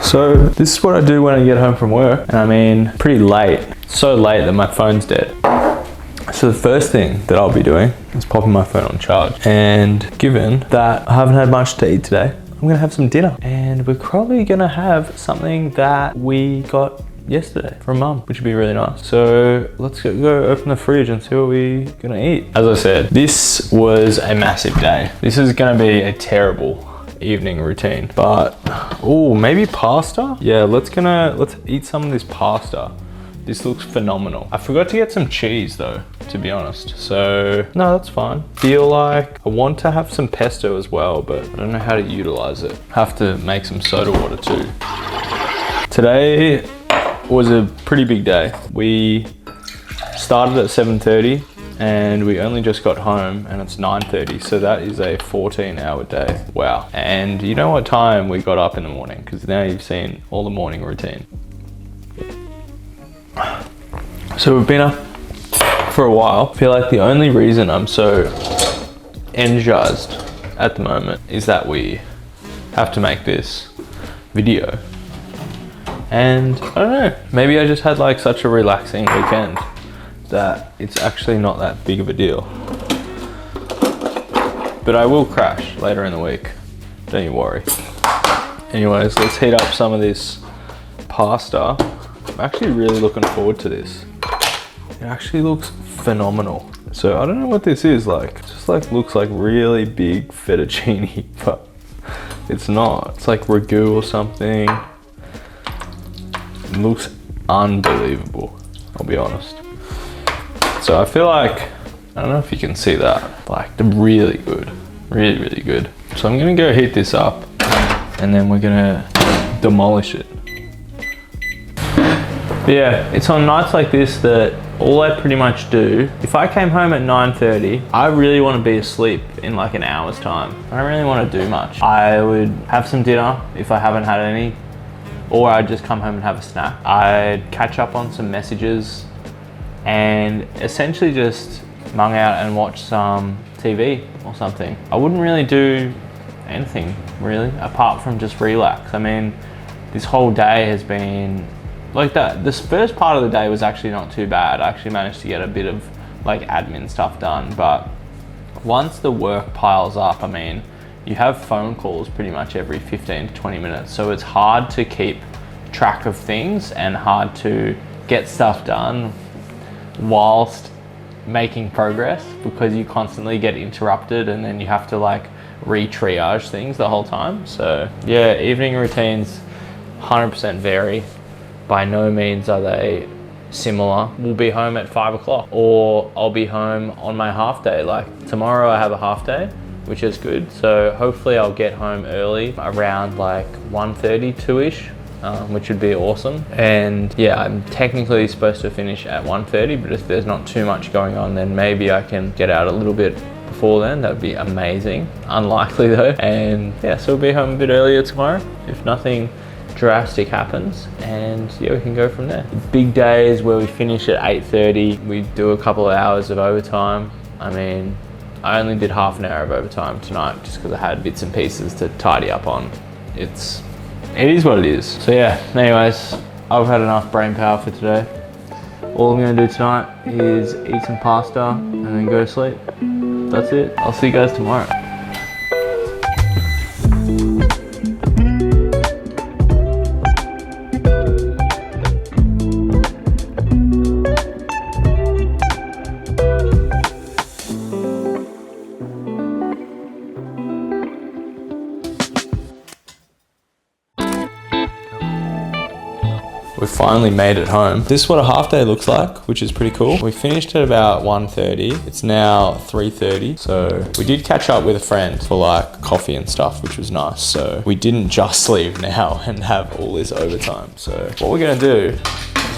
So this is what I do when I get home from work, and I mean pretty late. So late that my phone's dead. So the first thing that I'll be doing is popping my phone on charge. And given that I haven't had much to eat today, I'm gonna have some dinner. And we're probably gonna have something that we got yesterday from mum, which would be really nice. So let's go open the fridge and see what we're gonna eat. As I said, this was a massive day. This is gonna be a terrible evening routine, but oh, maybe pasta? Yeah, let's eat some of this pasta. This looks phenomenal. I forgot to get some cheese though, to be honest. So no, that's fine. Feel like I want to have some pesto as well, but I don't know how to utilize it. Have to make some soda water too. Today was a pretty big day. We started at 7:30 and we only just got home and it's 9:30. So that is a 14-hour day. Wow. And you know what time we got up in the morning? Because now you've seen all the morning routine. So we've been up for a while. I feel like the only reason I'm so energized at the moment is that we have to make this video. And I don't know, maybe I just had like such a relaxing weekend that it's actually not that big of a deal. But I will crash later in the week, don't you worry. Anyways, let's heat up some of this pasta. I'm actually really looking forward to this. It actually looks phenomenal. So I don't know what this is like. It just like looks like really big fettuccine, but it's not. It's like ragu or something. It looks unbelievable, I'll be honest. So I feel like, I don't know if you can see that, like they're really good, really, really good. So I'm gonna go heat this up and then we're gonna demolish it. But yeah, it's on nights like this that all I pretty much do, if I came home at 9:30, I really want to be asleep in like an hour's time. I don't really want to do much. I would have some dinner if I haven't had any, or I'd just come home and have a snack. I'd catch up on some messages and essentially just mung out and watch some TV or something. I wouldn't really do anything really, apart from just relax. I mean, this whole day has been like that. This first part of the day was actually not too bad. I actually managed to get a bit of like admin stuff done, but once the work piles up, I mean, you have phone calls pretty much every 15 to 20 minutes. So it's hard to keep track of things and hard to get stuff done whilst making progress, because you constantly get interrupted and then you have to like re-triage things the whole time. So yeah, evening routines 100% vary. By no means are they similar. We'll be home at 5 o'clock, or I'll be home on my half day. Like tomorrow I have a half day, which is good. So hopefully I'll get home early around like 1:30, 2-ish, which would be awesome. And yeah, I'm technically supposed to finish at 1:30, but if there's not too much going on, then maybe I can get out a little bit before then. That would be amazing. Unlikely though. And yeah, so we'll be home a bit earlier tomorrow if nothing drastic happens, and yeah, we can go from there. Big days where we finish at 8:30, we do a couple of hours of overtime. I mean, I only did half an hour of overtime tonight just because I had bits and pieces to tidy up on. It is what it is. So yeah, anyways, I've had enough brain power for today. All I'm gonna do tonight is eat some pasta and then go to sleep. That's it. I'll see you guys tomorrow. We finally made it home. This is what a half day looks like, which is pretty cool. We finished at about 1:30. It's now 3:30. So we did catch up with a friend for like coffee and stuff, which was nice. So we didn't just leave now and have all this overtime. So what we're gonna do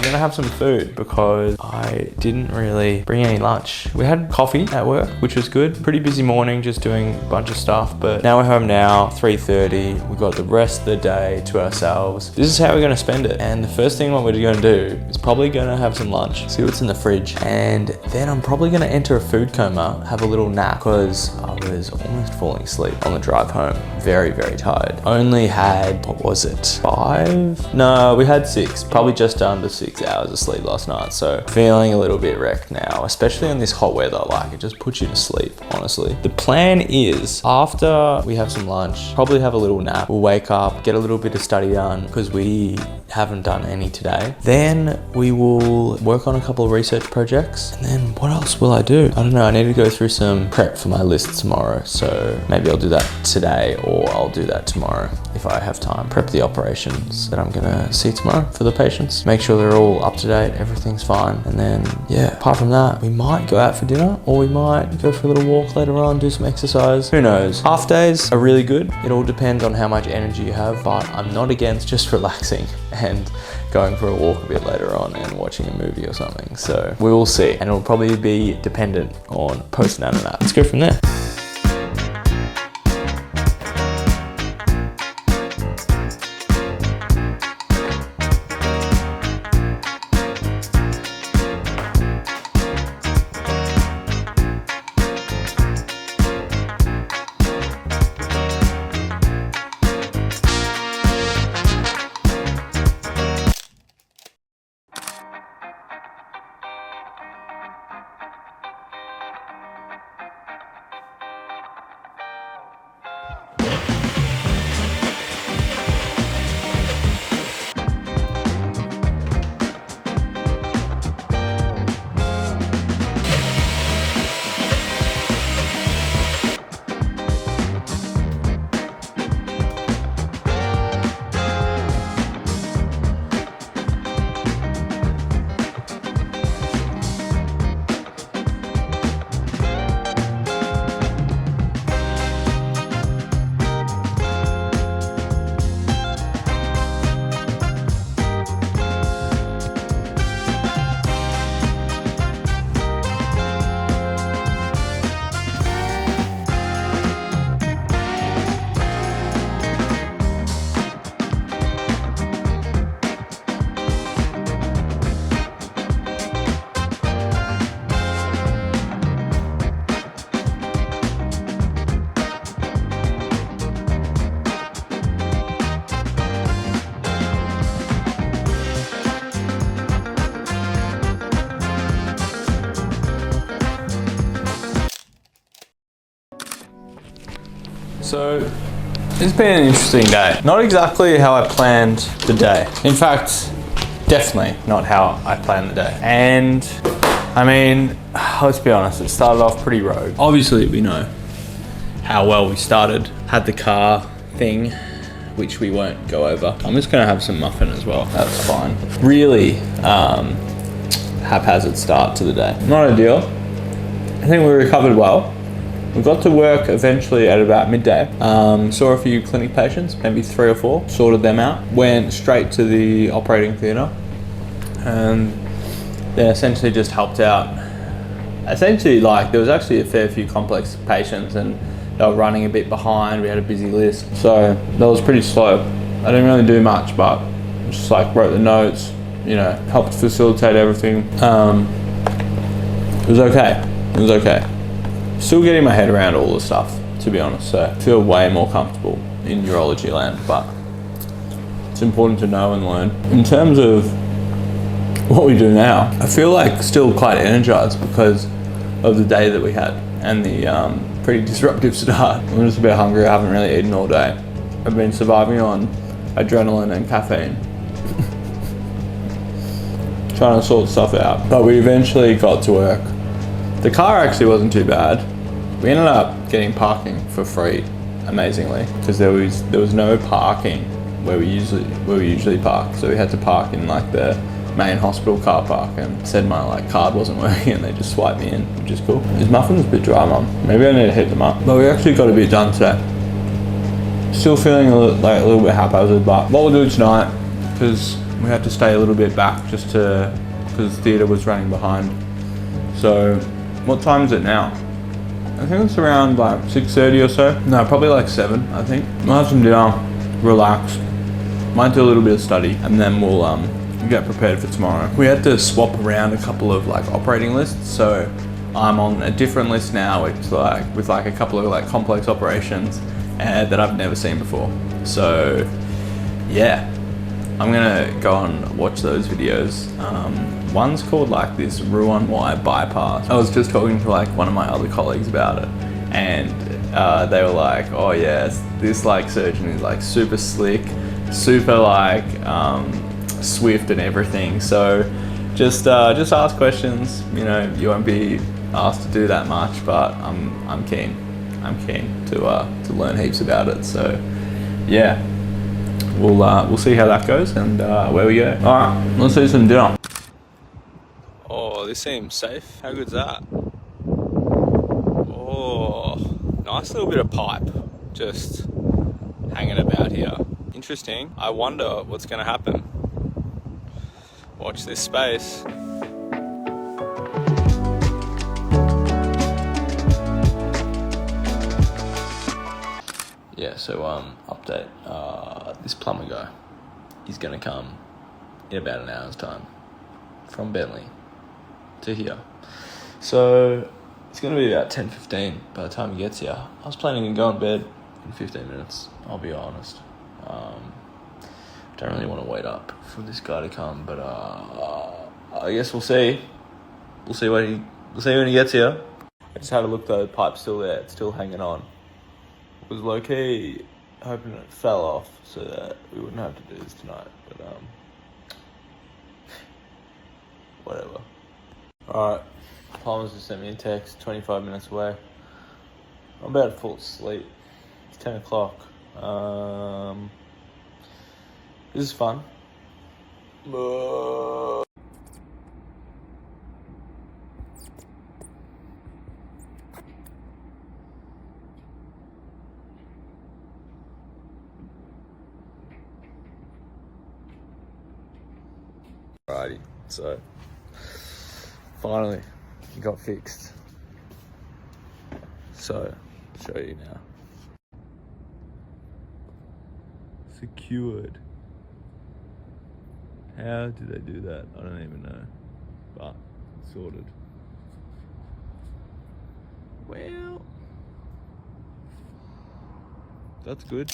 is we're gonna have some food because I didn't really bring any lunch. We had coffee at work, which was good. Pretty busy morning, just doing a bunch of stuff, but now we're home now, 3:30. We got the rest of the day to ourselves. This is how we're gonna spend it. And the first thing what we're gonna do is probably gonna have some lunch, see what's in the fridge, and then I'm probably gonna enter a food coma, have a little nap, because I was almost falling asleep on the drive home. Very, very tired. Only had, what was it, 5? No, we had 6, probably just under 6 hours of sleep last night. So feeling a little bit wrecked now, especially in this hot weather. Like, it just puts you to sleep, honestly. The plan is after we have some lunch, probably have a little nap. We'll wake up, get a little bit of study done because we haven't done any today. Then we will work on a couple of research projects. And then what else will I do? I don't know. I need to go through some prep for my list tomorrow. So maybe I'll do that today or I'll do that tomorrow if I have time. Prep the operations that I'm gonna see tomorrow for the patients. Make sure they're all up to date, everything's fine. And then, yeah, apart from that, we might go out for dinner or we might go for a little walk later on, do some exercise. Who knows? Half days are really good. It all depends on how much energy you have, but I'm not against just relaxing and going for a walk a bit later on and watching a movie or something. So we will see. And it'll probably be dependent on post-nana nap. Let's go from there. So it's been an interesting day. Not exactly how I planned the day. In fact, definitely not how I planned the day. And I mean, let's be honest, it started off pretty rogue. Obviously we know how well we started. Had the car thing, which we won't go over. I'm just gonna have some muffin as well, that's fine. Really haphazard start to the day. Not ideal. I think we recovered well. We got to work eventually at about midday. Saw a few clinic patients, maybe 3 or 4, sorted them out. Went straight to the operating theatre and then essentially just helped out. Essentially, like, there was actually a fair few complex patients and they were running a bit behind. We had a busy list. So that was pretty slow. I didn't really do much, but just like wrote the notes, you know, helped facilitate everything. It was okay. It was okay. Still getting my head around all the stuff, to be honest, so I feel way more comfortable in urology land, but it's important to know and learn. In terms of what we do now, I feel like still quite energized because of the day that we had and the pretty disruptive start. I'm just a bit hungry, I haven't really eaten all day. I've been surviving on adrenaline and caffeine. Trying to sort stuff out, but we eventually got to work. The car actually wasn't too bad. We ended up getting parking for free, amazingly, because there was no parking where we usually park. So we had to park in like the main hospital car park, and said my like card wasn't working, and they just swiped me in, which is cool. His muffin's a bit dry, mum. Maybe I need to hit them up. But we actually got a bit done today. Still feeling a little bit haphazard, but what we'll do tonight, because we had to stay a little bit back because theatre was running behind. So, what time is it now? I think it's around like 6:30 or so. No, probably like 7, I think. We'll have some dinner, relax, might do a little bit of study, and then we'll get prepared for tomorrow. We had to swap around a couple of like operating lists, so I'm on a different list now, which like with like a couple of like complex operations that I've never seen before. So yeah, I'm gonna go and watch those videos. One's called like this Roux-en-Y bypass. I was just talking to like one of my other colleagues about it, and they were like, oh yes, this like surgeon is like super slick, super like swift and everything. So just ask questions. You know, you won't be asked to do that much, but I'm keen to learn heaps about it. So yeah, we'll see how that goes and where we go. All right, let's do some dinner. Oh, this seems safe. How good's that? Oh, nice little bit of pipe just hanging about here. Interesting. I wonder what's going to happen. Watch this space. Yeah, so update. This plumber guy, he's gonna come in about an hour's time from Bentley to here. So it's gonna be about 10:15 by the time he gets here. I was planning on going to bed in 15 minutes, I'll be honest. Don't really want to wait up for this guy to come, but I guess we'll see. We'll see when he gets here. I just had a look though, the pipe's still there, it's still hanging on. Was low-key hoping it fell off so that we wouldn't have to do this tonight, but whatever. Alright, Palmer's just sent me a text, 25 minutes away. I'm about to fall asleep. It's 10 o'clock. This is fun. Alrighty, so finally it got fixed. So I'll show you now. Secured. How did they do that? I don't even know. But sorted. Well, that's good.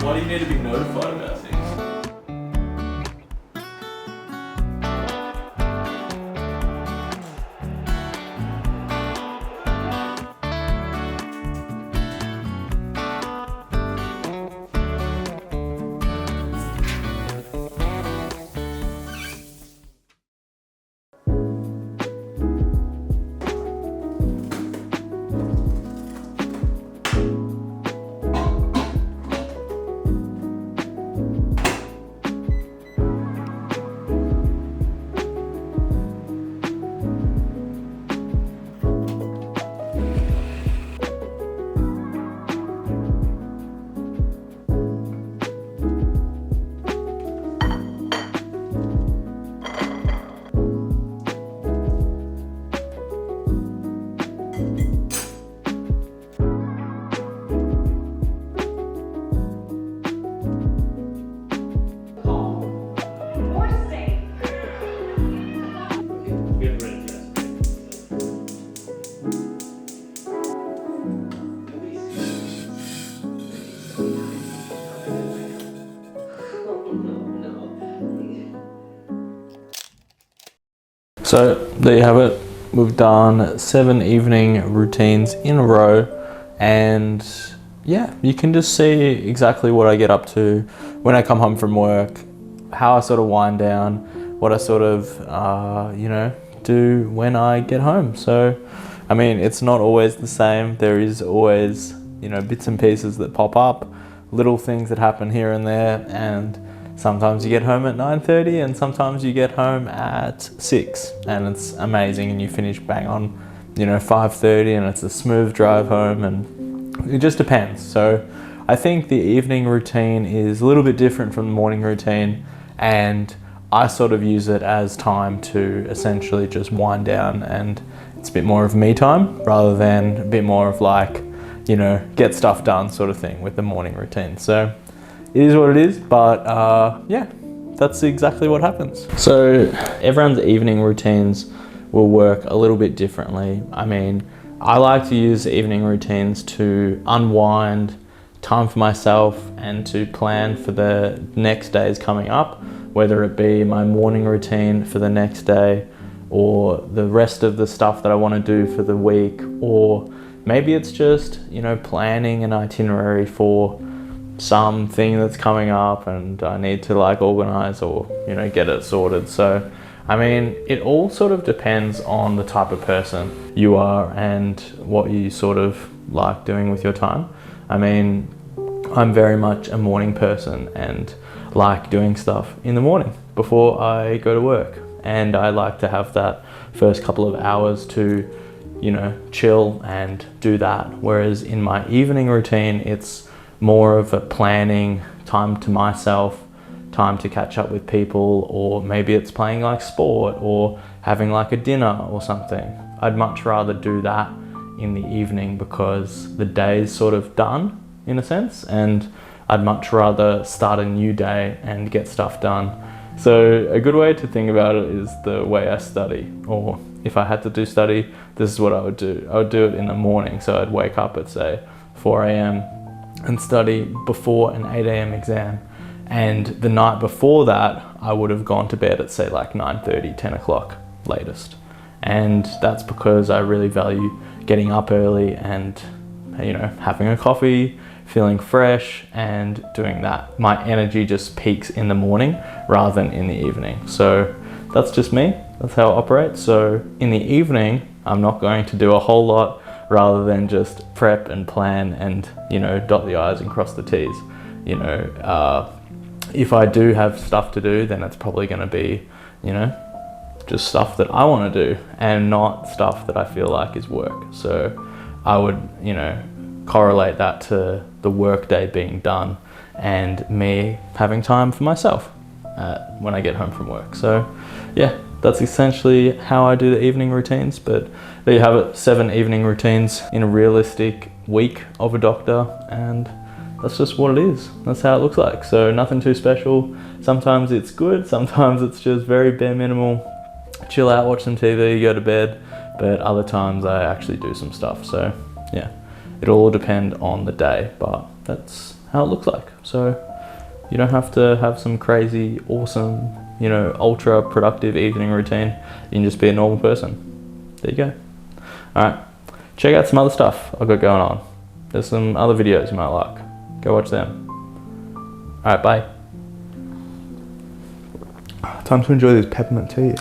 Why do you need to be notified about things? So there you have it. We've done 7 evening routines in a row, and yeah, you can just see exactly what I get up to when I come home from work, how I sort of wind down, what I sort of, do when I get home. So, I mean, it's not always the same. There is always, bits and pieces that pop up, little things that happen here and there, and sometimes you get home at 9:30 and sometimes you get home at 6 and it's amazing, and you finish bang on, 5:30, and it's a smooth drive home, and it just depends. So I think the evening routine is a little bit different from the morning routine, and I sort of use it as time to essentially just wind down, and it's a bit more of me time rather than a bit more of like, get stuff done sort of thing with the morning routine. So it is what it is, but yeah, that's exactly what happens. So everyone's evening routines will work a little bit differently. I mean, I like to use evening routines to unwind, time for myself, and to plan for the next days coming up, whether it be my morning routine for the next day or the rest of the stuff that I want to do for the week, or maybe it's just, planning an itinerary for something that's coming up and I need to like organize or, get it sorted. So, I mean, it all sort of depends on the type of person you are and what you sort of like doing with your time. I mean, I'm very much a morning person and like doing stuff in the morning before I go to work. And I like to have that first couple of hours to, chill and do that. Whereas in my evening routine, it's more of a planning, time to myself, time to catch up with people, or maybe it's playing like sport or having like a dinner or something. I'd much rather do that in the evening because the day is sort of done in a sense, and I'd much rather start a new day and get stuff done. So a good way to think about it is the way I study, or if I had to do study, this is what I would do. I would do it in the morning. So I'd wake up at say 4 a.m. and study before an 8 a.m. exam. And the night before that, I would have gone to bed at say like 9:30, 10 o'clock latest. And that's because I really value getting up early and, having a coffee, feeling fresh and doing that. My energy just peaks in the morning rather than in the evening. So that's just me. That's how I operate. So in the evening, I'm not going to do a whole lot rather than just prep and plan and, dot the I's and cross the T's. If I do have stuff to do, then it's probably going to be, just stuff that I want to do and not stuff that I feel like is work. So I would, correlate that to the work day being done and me having time for myself when I get home from work. So yeah, that's essentially how I do the evening routines. But there you have it, 7 evening routines in a realistic week of a doctor, and that's just what it is. That's how it looks like. So nothing too special. Sometimes it's good, sometimes it's just very bare minimal. Chill out, watch some TV, go to bed. But other times I actually do some stuff. So yeah, it'll all depend on the day, but that's how it looks like. So you don't have to have some crazy, awesome, you know, ultra productive evening routine. You can just be a normal person. There you go. All right, check out some other stuff I've got going on. There's some other videos you might like. Go watch them. All right, bye. Time to enjoy this peppermint tea.